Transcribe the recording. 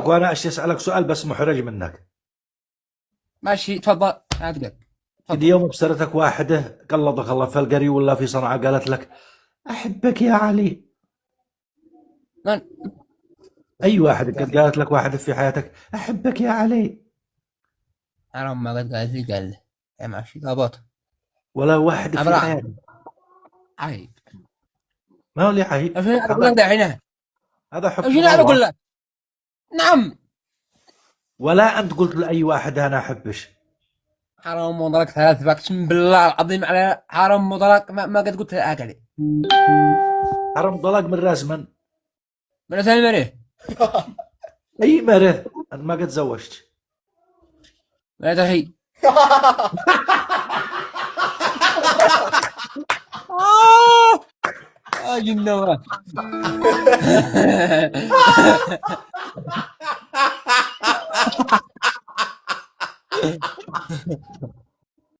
وانا اشتي اسالك سؤال بس محرج منك. ماشي تفضل عادي. إذا تفضل. يوم بصرتك واحدة قلطك الله في القري ولا في صنعاء قالت لك أحبك يا علي. من؟ أي واحد قد قالت لك واحدة في حياتك أحبك يا علي؟ حرام ما قد قال لي قال لي يا ماشي ضبط. ولا واحدة في أمرأة. حياتك؟ عيب. ما هو اللي عيب. ايش انا اقول لك هذا دحين؟ هذا حب ايش من انا اقول الله. لك؟ نعم. ولا أنت قلت لأي واحد أنا أحبش. حرام مضرك ثلاث اقسم بالله العظيم على حرام مضرك ما قد قلت هكذا. حرم طلاق من راس من؟ من ثاني مريه. أي مرة أنا ما قد زوجت. لا تهي. اجي النواة.